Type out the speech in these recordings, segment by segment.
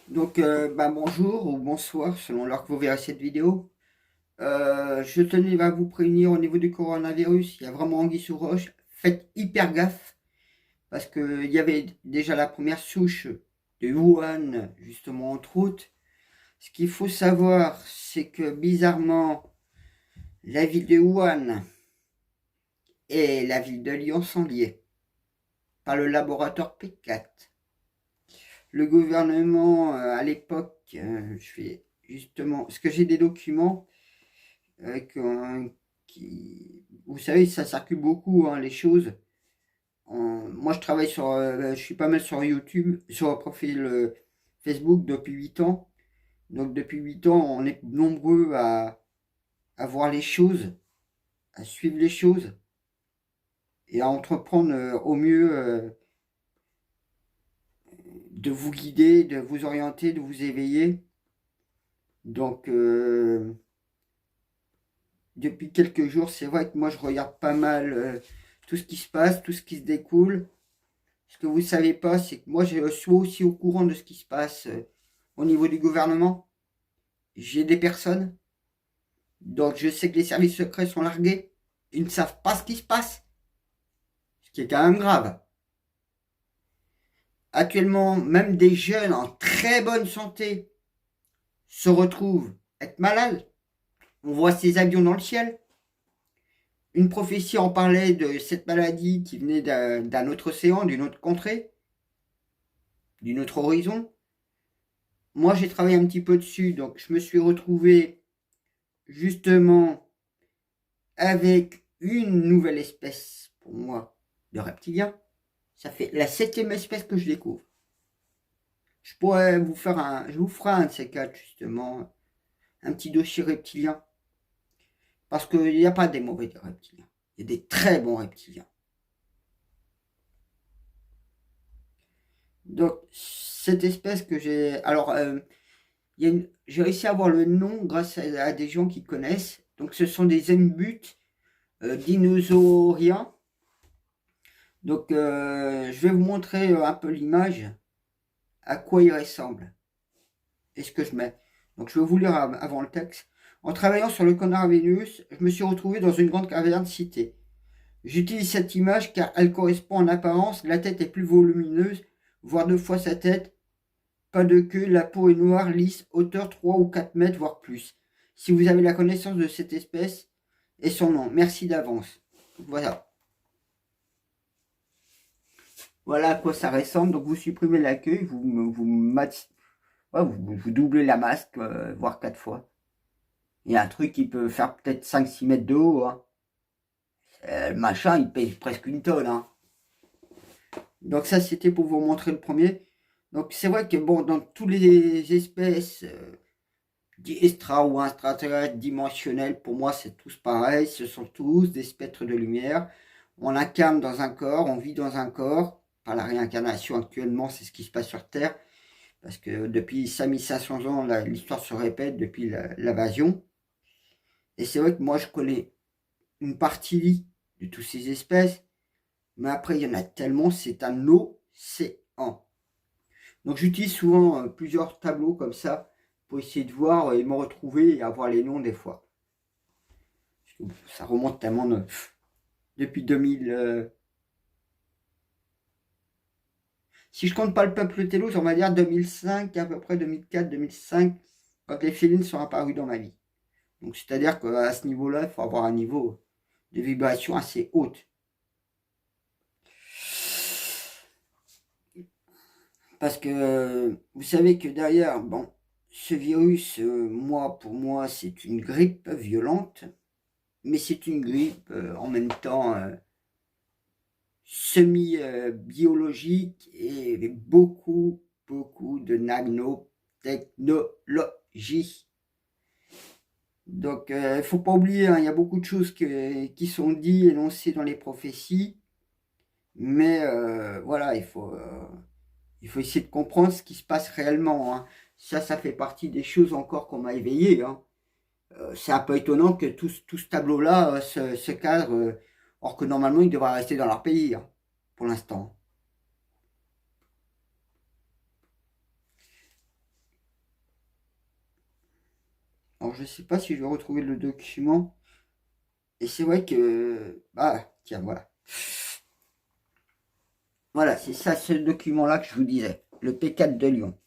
Donc, bonjour ou bonsoir, selon l'heure que vous verrez cette vidéo. Je tenais à vous prévenir au niveau du coronavirus, il y a vraiment anguille sous roche. Faites hyper gaffe, parce qu'il y avait déjà la première souche de Wuhan, justement, entre autres. Ce qu'il faut savoir, c'est que bizarrement, la ville de Wuhan et la ville de Lyon sont liées par le laboratoire P4. Le gouvernement, à l'époque, je fais justement, parce que j'ai des documents, vous savez, ça circule beaucoup, hein, les choses. Moi, je travaille je suis pas mal sur YouTube, sur un profil Facebook depuis 8 ans. Donc, depuis 8 ans, on est nombreux à voir les choses, à suivre les choses et à entreprendre au mieux de vous guider, de vous orienter, de vous éveiller. Donc, depuis quelques jours, c'est vrai que moi, je regarde pas mal tout ce qui se passe, tout ce qui se découle. Ce que vous ne savez pas, c'est que moi, je suis aussi au courant de ce qui se passe au niveau du gouvernement. J'ai des personnes, donc je sais que les services secrets sont largués. Ils ne savent pas ce qui se passe, ce qui est quand même grave. Actuellement, même des jeunes en très bonne santé se retrouvent être malades. On voit ces avions dans le ciel. Une prophétie en parlait de cette maladie qui venait d'un autre océan, d'une autre contrée, d'une autre horizon. Moi, j'ai travaillé un petit peu dessus, donc je me suis retrouvé justement avec une nouvelle espèce, pour moi, de reptilien. Ça fait la 7e espèce que je découvre. Je vous ferai un de ces quatre, justement, un petit dossier reptilien. Parce qu'il n'y a pas des mauvais reptiliens. Il y a des très bons reptiliens. Donc, cette espèce que j'ai... Alors, j'ai réussi à avoir le nom grâce à des gens qui connaissent. Donc, ce sont des embutes dinosauriens. Donc, je vais vous montrer un peu l'image, à quoi il ressemble et ce que je mets. Donc, je vais vous lire avant le texte. En travaillant sur le Connard Vénus, je me suis retrouvé dans une grande caverne citée. J'utilise cette image car elle correspond en apparence. La tête est plus volumineuse, voire 2 fois sa tête. Pas de queue, la peau est noire, lisse, hauteur 3 ou 4 mètres, voire plus. Si vous avez la connaissance de cette espèce et son nom, merci d'avance. Voilà. Voilà à quoi ça ressemble. Donc vous supprimez la queue, vous doublez la masque, voire 4 fois. Il y a un truc qui peut faire peut-être 5-6 mètres de haut, hein. Le machin, il pèse presque une tonne, hein. Donc ça, c'était pour vous montrer le premier. Donc c'est vrai que bon, dans toutes les espèces extra ou extraterrestres dimensionnelles, pour moi, c'est tous pareil. Ce sont tous des spectres de lumière. On incarne dans un corps, on vit dans un corps. Par la réincarnation actuellement, c'est ce qui se passe sur Terre. Parce que depuis 5500 ans, l'histoire se répète depuis l'invasion. Et c'est vrai que moi, je connais une partie de toutes ces espèces. Mais après, il y en a tellement, c'est un océan. Donc j'utilise souvent plusieurs tableaux comme ça pour essayer de voir et me retrouver et avoir les noms des fois. Ça remonte tellement depuis 2000. Si je compte pas le peuple Télos, on va dire 2005, à peu près 2004, 2005, quand les félines sont apparus dans ma vie. Donc c'est-à-dire qu'à ce niveau-là, il faut avoir un niveau de vibration assez haute. Parce que vous savez que derrière, bon, ce virus, pour moi, c'est une grippe violente, mais c'est une grippe en même temps semi-biologique et beaucoup, beaucoup de nanotechnologie. Donc, il ne faut pas oublier, hein, il y a beaucoup de choses qui sont dites, énoncées dans les prophéties, mais voilà, il faut essayer de comprendre ce qui se passe réellement, hein. Ça fait partie des choses encore qu'on m'a éveillé, hein. C'est un peu étonnant que tout ce tableau-là se cadre, or que normalement ils devraient rester dans leur pays, hein, pour l'instant. Alors je sais pas si je vais retrouver le document. Et c'est vrai que... Ah, tiens, voilà. Voilà, c'est ça, ce document-là que je vous disais. Le P4 de Lyon.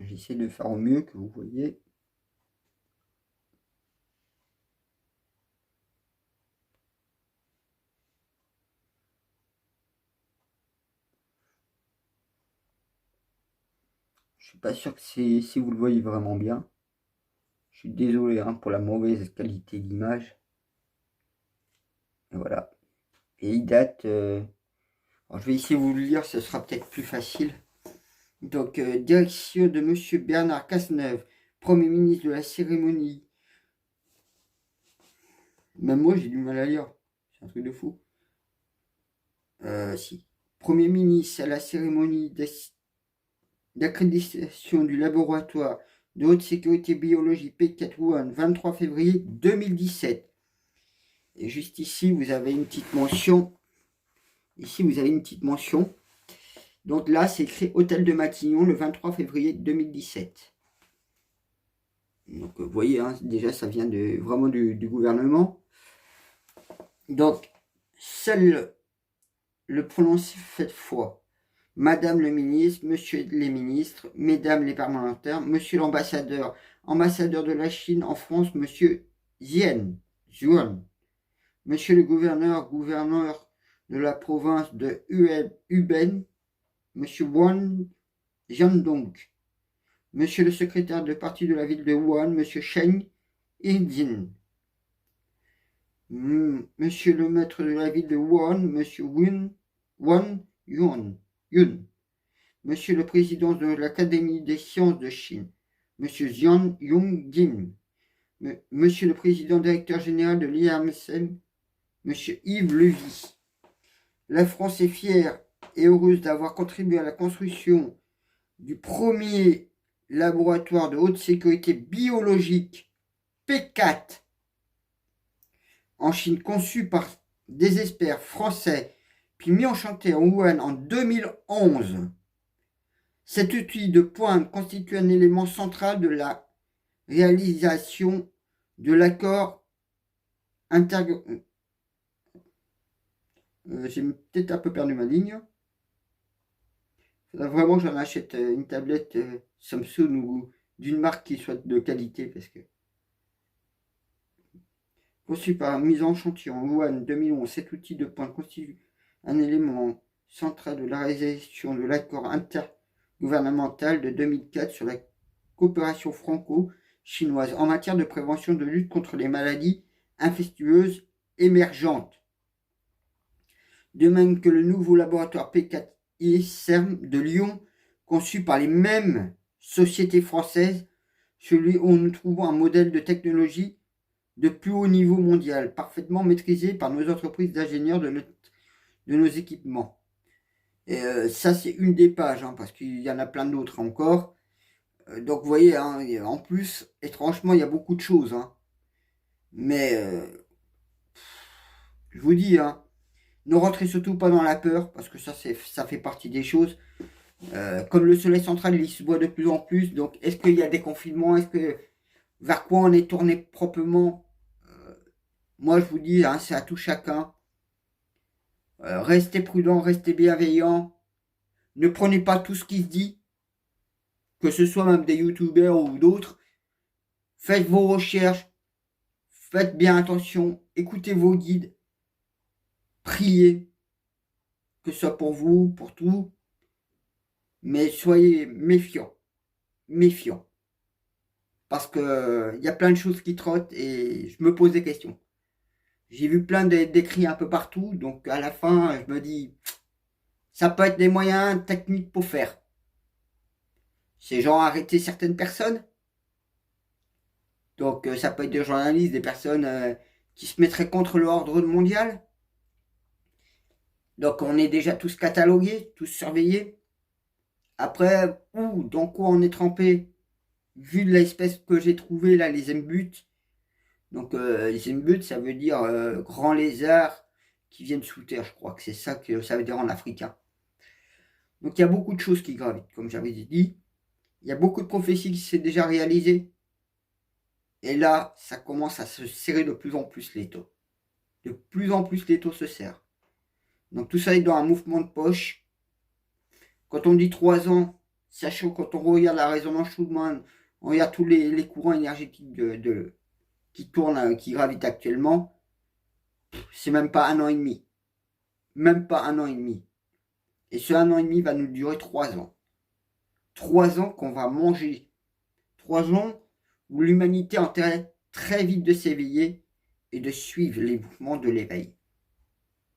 J'essaie de faire au mieux que vous voyez. Je suis pas sûr que si vous le voyez vraiment bien. Je suis désolé hein, pour la mauvaise qualité d'image. Et voilà. Et il date... alors, je vais essayer de vous le lire, ce sera peut-être plus facile. Donc, direction de Monsieur Bernard Cazeneuve, Premier ministre de la cérémonie. Même moi, j'ai du mal à lire. C'est un truc de fou. Si. Premier ministre à la cérémonie d'accréditation du laboratoire de haute sécurité biologie P4 23 février 2017. Et juste ici, vous avez une petite mention. Ici, vous avez une petite mention. Donc là, c'est écrit Hôtel de Matignon le 23 février 2017. Donc vous voyez, hein, déjà ça vient vraiment du gouvernement. Donc, seul le prononcé cette fois. Madame le ministre, Monsieur les ministres, Mesdames les parlementaires, Monsieur l'ambassadeur, ambassadeur de la Chine en France, Monsieur Zuan, Monsieur le gouverneur, gouverneur de la province de Hubei, Monsieur Wang Jiandong, Monsieur le secrétaire de parti de la ville de Wuhan, Monsieur Shen Yijin, Monsieur le maître de la ville de Wuhan, Monsieur Wang Yun, Monsieur le président de l'Académie des sciences de Chine, Monsieur Jian Yongjin, Monsieur le président directeur général de l'IRMSM, Monsieur Yves Levy. La France est fière et heureuse d'avoir contribué à la construction du premier laboratoire de haute sécurité biologique P4 en Chine, conçu par des experts français, puis mis en chantier en Wuhan en 2011. Cet outil de pointe constitue un élément central de la réalisation de l'accord j'ai peut-être un peu perdu ma ligne. Vraiment, j'en achète une tablette Samsung ou d'une marque qui soit de qualité parce que conçu par mise en chantier en Wuhan 2011, cet outil de pointe constitue un élément central de la réalisation de l'accord intergouvernemental de 2004 sur la coopération franco-chinoise en matière de prévention de lutte contre les maladies infectieuses émergentes. De même que le nouveau laboratoire P4 ICERM de Lyon, conçu par les mêmes sociétés françaises, celui où nous trouvons un modèle de technologie de plus haut niveau mondial, parfaitement maîtrisé par nos entreprises d'ingénieurs de nos équipements. Et ça, c'est une des pages, hein, parce qu'il y en a plein d'autres encore. Donc, vous voyez, hein, en plus, étrangement, il y a beaucoup de choses. Hein. Mais, je vous dis, hein, ne rentrez surtout pas dans la peur, parce que ça fait partie des choses. Comme le soleil central, il se voit de plus en plus. Donc, est-ce qu'il y a des confinements? Vers quoi on est tourné proprement? Moi, je vous dis, hein, c'est à tout chacun. Restez prudent, restez bienveillant. Ne prenez pas tout ce qui se dit, que ce soit même des youtubeurs ou d'autres. Faites vos recherches, faites bien attention, écoutez vos guides, priez, que ce soit pour vous, pour tout. Mais soyez méfiants, méfiants. Parce que y a plein de choses qui trottent et je me pose des questions. J'ai vu plein d'écrits un peu partout, donc à la fin, je me dis, ça peut être des moyens techniques pour faire. C'est genre arrêter certaines personnes. Donc ça peut être des journalistes, des personnes qui se mettraient contre l'ordre mondial. Donc on est déjà tous catalogués, tous surveillés. Après, dans quoi on est trempé, vu l'espèce que j'ai trouvé là, les embutes. Donc les embutes, ça veut dire grands lézards qui viennent sous terre, je crois que c'est ça que ça veut dire en africain. Donc il y a beaucoup de choses qui gravitent, comme j'avais dit. Il y a beaucoup de prophéties qui s'est déjà réalisées. Et là, ça commence à se serrer de plus en plus l'étau. De plus en plus l'étau se serre. Donc tout ça est dans un mouvement de poche. Quand on dit 3 ans, sachant quand on regarde la résonance Schumann, on regarde tous les courants énergétiques qui tournent, qui gravitent actuellement, c'est même pas 1 an et demi. Même pas 1 an et demi. Et ce 1 an et demi va nous durer 3 ans. 3 ans qu'on va manger. 3 ans où l'humanité a intérêt très vite de s'éveiller et de suivre les mouvements de l'éveil.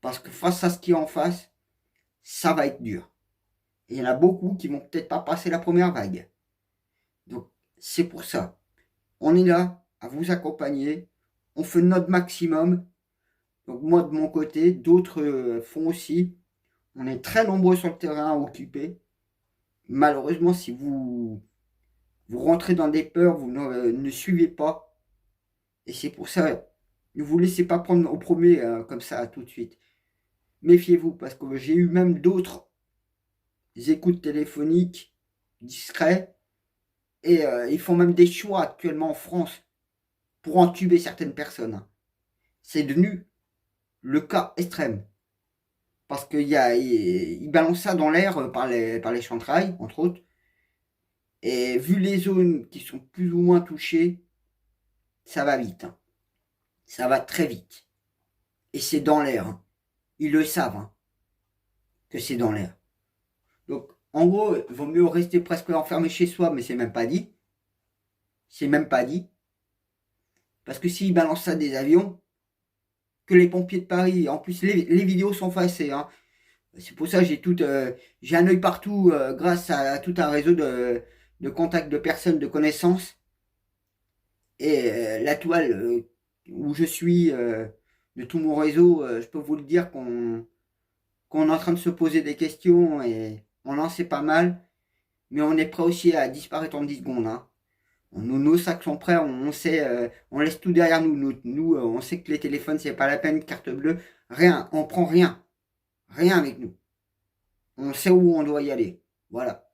Parce que face à ce qui est en face, ça va être dur. Et il y en a beaucoup qui vont peut-être pas passer la première vague. Donc, c'est pour ça. On est là à vous accompagner. On fait notre maximum. Donc, moi, de mon côté, d'autres font aussi. On est très nombreux sur le terrain à occuper. Malheureusement, si vous rentrez dans des peurs, vous ne suivez pas. Et c'est pour ça, ne vous laissez pas prendre au premier comme ça tout de suite. Méfiez-vous, parce que j'ai eu même d'autres écoutes téléphoniques discrets. Et ils font même des choix actuellement en France pour entuber certaines personnes. C'est devenu le cas extrême. Parce qu'ils balancent ça dans l'air par les chantrailles, entre autres. Et vu les zones qui sont plus ou moins touchées, ça va vite. Ça va très vite. Et c'est dans l'air. Ils le savent que c'est dans l'air. Donc, en gros, il vaut mieux rester presque enfermé chez soi, mais c'est même pas dit. C'est même pas dit. Parce que s'ils balancent ça des avions, que les pompiers de Paris, en plus les vidéos sont effacées. C'est pour ça que j'ai un œil partout grâce à tout un réseau de contacts de personnes, de connaissances. Et la toile où je suis, de tout mon réseau, je peux vous le dire qu'on est en train de se poser des questions et on en sait pas mal. Mais on est prêt aussi à disparaître en 10 secondes. Nos sacs sont prêts, on sait, on laisse tout derrière nous. Nous, on sait que les téléphones, c'est pas la peine, carte bleue, rien, on prend rien. Rien avec nous. On sait où on doit y aller. Voilà.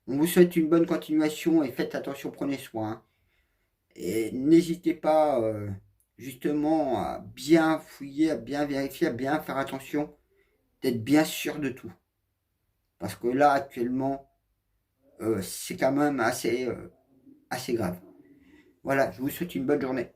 On vous souhaite une bonne continuation et faites attention, prenez soin. Et n'hésitez pas justement à bien fouiller, à bien vérifier, à bien faire attention, d'être bien sûr de tout. Parce que là, actuellement, c'est quand même assez grave. Voilà, je vous souhaite une bonne journée.